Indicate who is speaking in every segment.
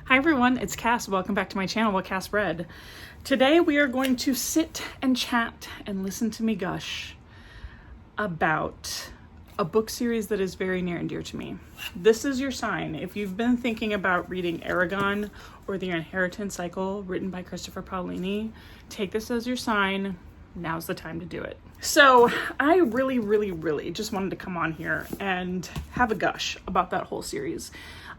Speaker 1: Hi everyone, it's Cass. Welcome back to my channel, whatcassread. Today we are going to sit and chat and listen to me gush about a book series that is very near and dear to me. This is your sign. If you've been thinking about reading Eragon or The Inheritance Cycle written by Christopher Paolini, take this as your sign. Now's the time to do it. So I really just wanted to come on here and have a gush about that whole series.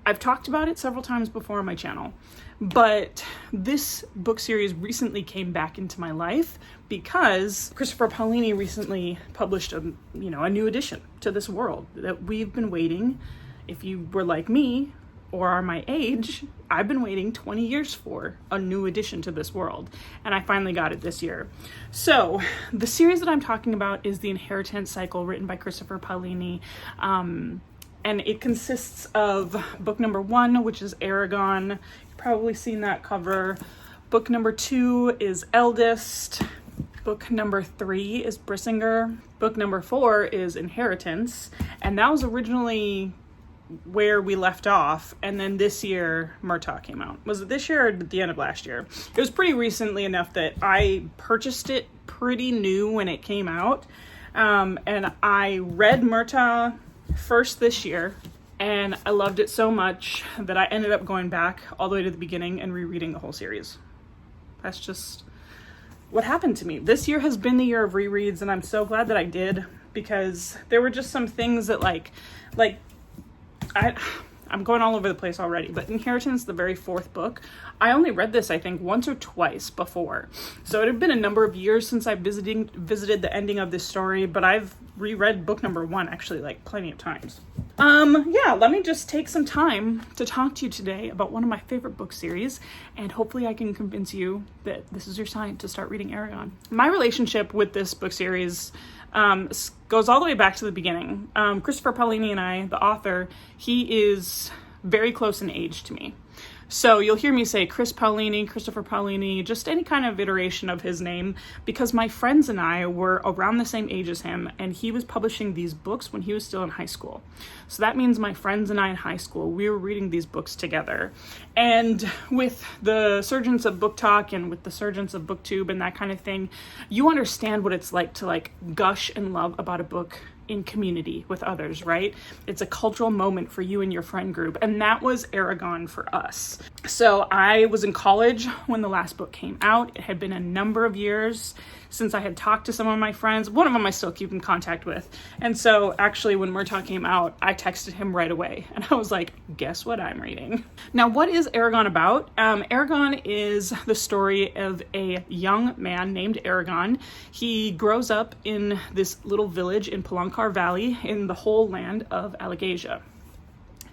Speaker 1: I've talked about it several times before on my channel, but this book series recently came back into my life because Christopher Paolini recently published a new addition to this world that we've been waiting. If you were like me or are my age, I've been waiting 20 years for a new addition to this world, and I finally got it this year. So the series that I'm talking about is The Inheritance Cycle, written by Christopher Paolini. And it consists of book number 1, which is Eragon. You've probably seen that cover. Book number 2 is Eldest. Book number 3 is Brissinger. Book number 4 is Inheritance. And that was originally where we left off. And then this year, Murtaugh came out. Was it this year or at the end of last year? It was pretty recently enough that I purchased it pretty new when it came out. And I read Murtaugh first this year, and I loved it so much that I ended up going back all the way to the beginning and rereading the whole series. That's just what happened to me. This year has been the year of rereads, and I'm so glad that I did, because there were just some things that I'm going all over the place already, but Inheritance, the very 4th book, I only read this, I think, once or twice before. So it had been a number of years since I visited the ending of this story, but I've reread book number 1 actually like plenty of times. Let me just take some time to talk to you today about one of my favorite book series, and hopefully I can convince you that this is your sign to start reading Eragon. My relationship with this book series goes all the way back to the beginning. Christopher Paolini and I, the author, he is very close in age to me. So you'll hear me say Christopher Paolini, just any kind of iteration of his name, because my friends and I were around the same age as him, and he was publishing these books when he was still in high school. So that means my friends and I in high school, we were reading these books together. And with the surgence of Book Talk and with the surgence of BookTube and that kind of thing, you understand what it's like to gush and love about a book in community with others, right? It's a cultural moment for you and your friend group, and that was Eragon for us. So I was in college when the last book came out. It had been a number of years since I had talked to some of my friends. One of them I still keep in contact with. And so actually when Murtaugh came out, I texted him right away, and I was like, guess what I'm reading? Now, what is Eragon about? Eragon is the story of a young man named Eragon. He grows up in this little village in Palancar Valley in the whole land of Alagasia.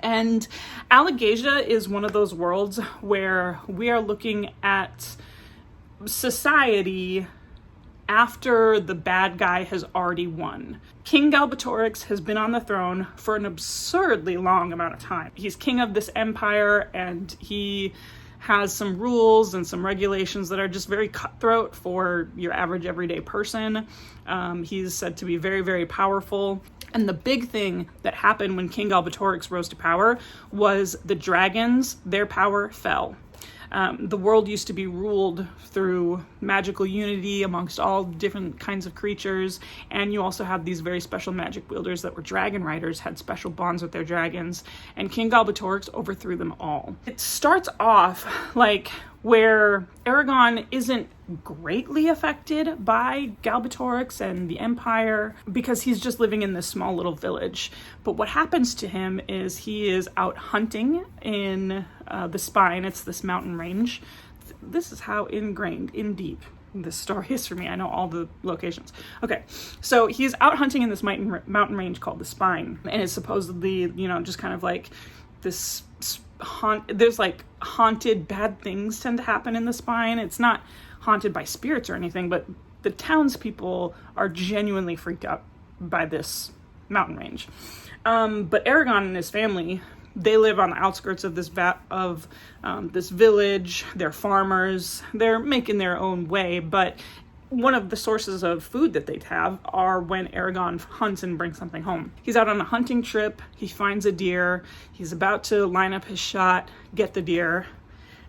Speaker 1: And Alagasia is one of those worlds where we are looking at society after the bad guy has already won. King Galbatorix has been on the throne for an absurdly long amount of time. He's king of this empire, and he has some rules and some regulations that are just very cutthroat for your average everyday person. He's said to be very powerful. And the big thing that happened when King Galbatorix rose to power was the dragons, their power fell. The world used to be ruled through magical unity amongst all different kinds of creatures, and you also have these very special magic wielders that were dragon riders, had special bonds with their dragons, and King Galbatorix overthrew them all. It starts off where Eragon isn't greatly affected by Galbatorix and the Empire because he's just living in this small little village. But what happens to him is he is out hunting in the Spine. It's this mountain range. This is how ingrained, in deep this story is for me. I know all the locations. Okay, so he's out hunting in this mountain range called the Spine, and it's supposedly, just kind of like this there's haunted bad things tend to happen in the Spine. It's not haunted by spirits or anything, but the townspeople are genuinely freaked out by this mountain range. But Eragon and his family, they live on the outskirts of this village. They're farmers. They're making their own way, but one of the sources of food that they'd have are when Eragon hunts and brings something home. He's out on a hunting trip. He finds a deer. He's about to line up his shot, get the deer,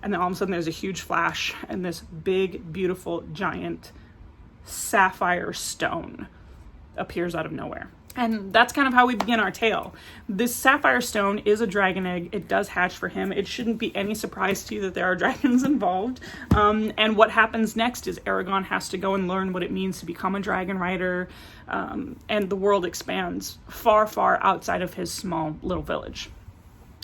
Speaker 1: and then all of a sudden there's a huge flash, and this big, beautiful, giant sapphire stone appears out of nowhere. And that's kind of how we begin our tale. This sapphire stone is a dragon egg. It does hatch for him. It shouldn't be any surprise to you that there are dragons involved. And what happens next is Eragon has to go and learn what it means to become a dragon rider. And the world expands far, far outside of his small little village.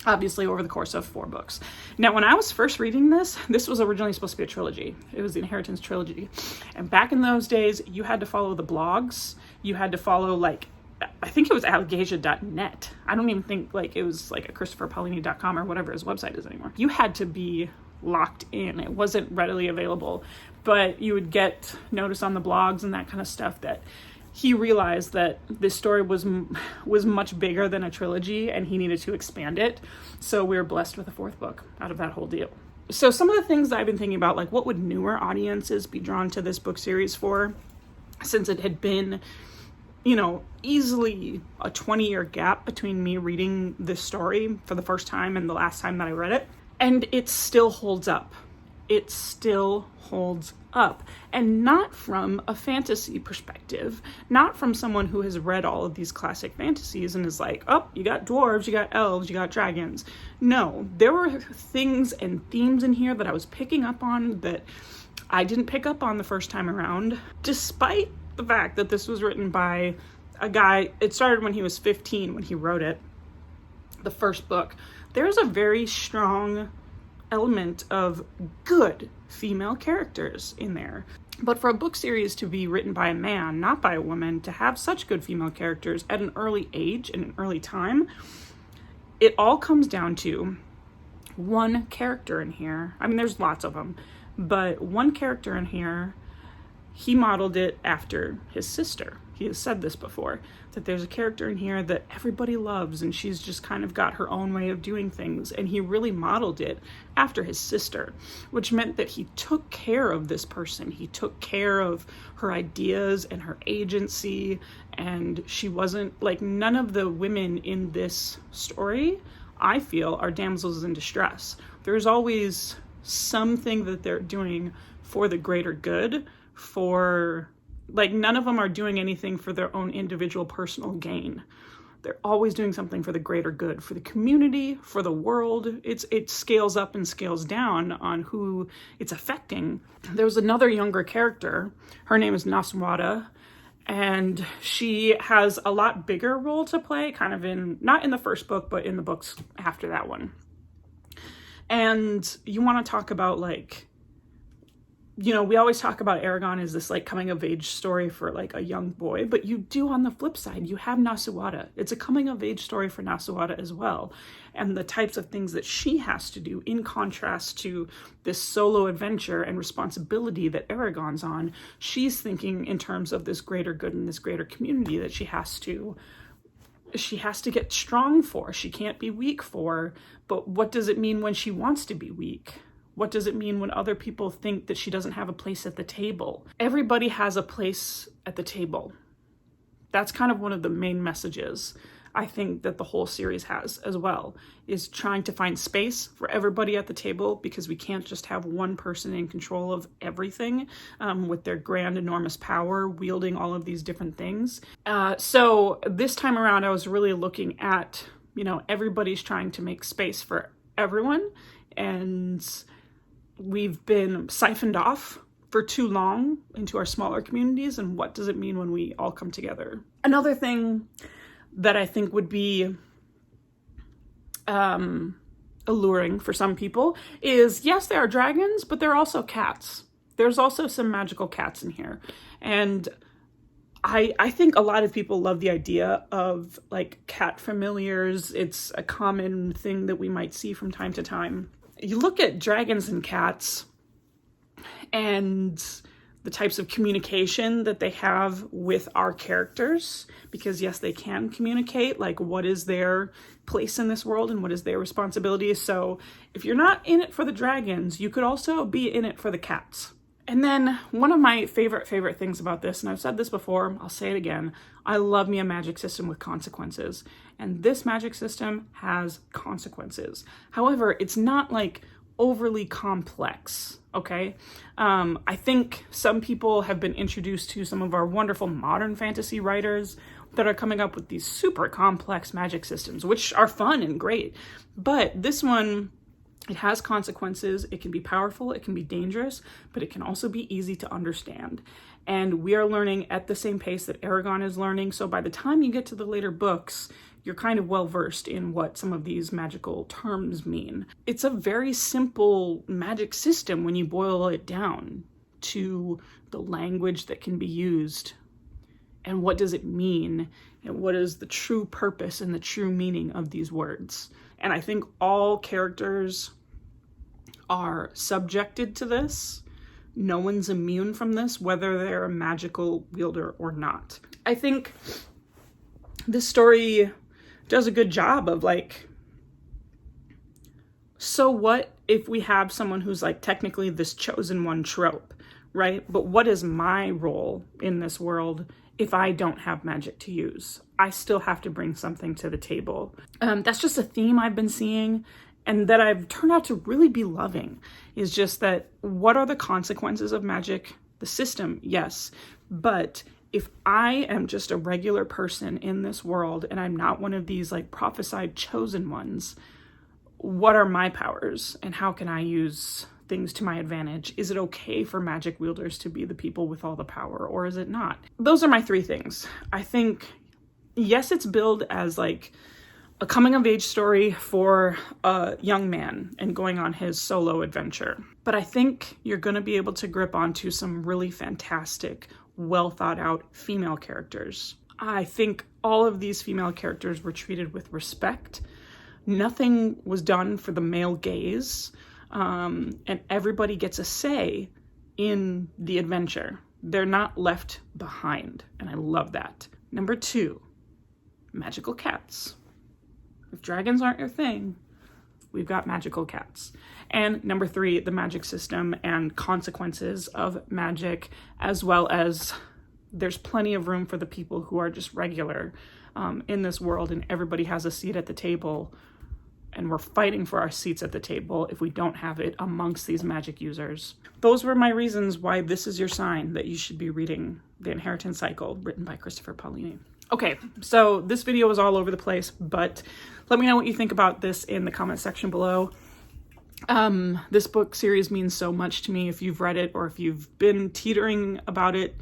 Speaker 1: Obviously over the course of 4 books. Now, when I was first reading this was originally supposed to be a trilogy. It was the Inheritance trilogy. And back in those days, you had to follow the blogs. You had to follow, like, I think it was allegasia.net. I don't even think like it was like a christopherpaolini.com or whatever his website is anymore. You had to be locked in. It wasn't readily available, but you would get notice on the blogs and that kind of stuff that he realized that this story was much bigger than a trilogy and he needed to expand it. So we were blessed with a 4th book out of that whole deal. So some of the things that I've been thinking about, like what would newer audiences be drawn to this book series for, since it had been, you know, easily a 20-year gap between me reading this story for the first time and the last time that I read it. And it still holds up. It still holds up. And not from a fantasy perspective, not from someone who has read all of these classic fantasies and is like, oh, you got dwarves, you got elves, you got dragons. No, there were things and themes in here that I was picking up on that I didn't pick up on the first time around, despite the fact that this was written by a guy. It started when he was 15 when he wrote it, the first book. There's a very strong element of good female characters in there. But for a book series to be written by a man, not by a woman, to have such good female characters at an early age, in an early time, it all comes down to one character in here. I mean, there's lots of them, but one character in here, he modeled it after his sister. He has said this before, that there's a character in here that everybody loves and she's just kind of got her own way of doing things. And he really modeled it after his sister, which meant that he took care of this person. He took care of her ideas and her agency. And she wasn't like, none of the women in this story, I feel, are damsels in distress. There's always something that they're doing for the greater good, for, like, none of them are doing anything for their own individual personal gain. They're always doing something for the greater good, for the community, for the world. It scales up and scales down on who it's affecting. There was another younger character. Her name is Naswada, and she has a lot bigger role to play, kind of in, not in the first book, but in the books after that one. And you want to talk about, like, you know, we always talk about Eragon as this like coming of age story for like a young boy, but you do on the flip side, you have Naswada. It's a coming of age story for Naswada as well. And the types of things that she has to do in contrast to this solo adventure and responsibility that Eragon's on, she's thinking in terms of this greater good and this greater community that she has to get strong for. She can't be weak for, but what does it mean when she wants to be weak? What does it mean when other people think that she doesn't have a place at the table? Everybody has a place at the table. That's kind of one of the main messages I think that the whole series has as well, is trying to find space for everybody at the table, because we can't just have one person in control of everything with their grand, enormous power, wielding all of these different things. So this time around, I was really looking at, you know, everybody's trying to make space for everyone, and we've been siphoned off for too long into our smaller communities, and what does it mean when we all come together? Another thing that I think would be alluring for some people is, yes, there are dragons, but there are also cats. There's also some magical cats in here. And I think a lot of people love the idea of like cat familiars. It's a common thing that we might see from time to time. You look at dragons and cats and the types of communication that they have with our characters, because yes, they can communicate, like what is their place in this world and what is their responsibility. So if you're not in it for the dragons, you could also be in it for the cats. And then one of my favorite things about this, and I've said this before, I'll say it again, I love me a magic system with consequences. And this magic system has consequences. However, it's not like overly complex, okay? I think some people have been introduced to some of our wonderful modern fantasy writers that are coming up with these super complex magic systems, which are fun and great. But this one, it has consequences. It can be powerful, it can be dangerous, but it can also be easy to understand. And we are learning at the same pace that Eragon is learning. So by the time you get to the later books, you're kind of well versed in what some of these magical terms mean. It's a very simple magic system when you boil it down to the language that can be used and what does it mean and what is the true purpose and the true meaning of these words. And I think all characters are subjected to this. No one's immune from this, whether they're a magical wielder or not. I think this story does a good job of like, so what if we have someone who's like technically this chosen one trope, right? But what is my role in this world if I don't have magic to use? I still have to bring something to the table. That's just a theme I've been seeing and that I've turned out to really be loving, is just that what are the consequences of magic? The system, yes, but if I am just a regular person in this world and I'm not one of these like prophesied chosen ones, what are my powers and how can I use things to my advantage? Is it okay for magic wielders to be the people with all the power, or is it not? Those are my three things. I think, yes, it's billed as like a coming of age story for a young man and going on his solo adventure. But I think you're going to be able to grip onto some really fantastic, well thought out female characters. I think all of these female characters were treated with respect. Nothing was done for the male gaze. And everybody gets a say in the adventure. They're not left behind. And I love that. Number 2, magical cats. If dragons aren't your thing, we've got magical cats. And number 3, the magic system and consequences of magic, as well as there's plenty of room for the people who are just regular in this world, and everybody has a seat at the table, and we're fighting for our seats at the table if we don't have it amongst these magic users. Those were my reasons why this is your sign that you should be reading The Inheritance Cycle, written by Christopher Paolini. Okay, so this video was all over the place, but let me know what you think about this in the comment section below. This book series means so much to me. If you've read it or if you've been teetering about it,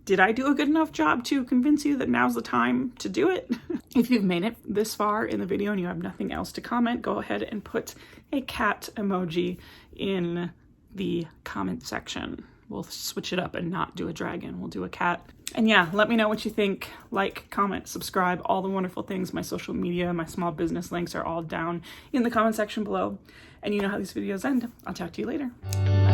Speaker 1: did I do a good enough job to convince you that now's the time to do it? If you've made it this far in the video and you have nothing else to comment, go ahead and put a cat emoji in the comment section. We'll switch it up and not do a dragon. We'll do a cat. And yeah, let me know what you think. Like, comment, subscribe, all the wonderful things. My social media, my small business links are all down in the comment section below. And you know how these videos end. I'll talk to you later. Bye.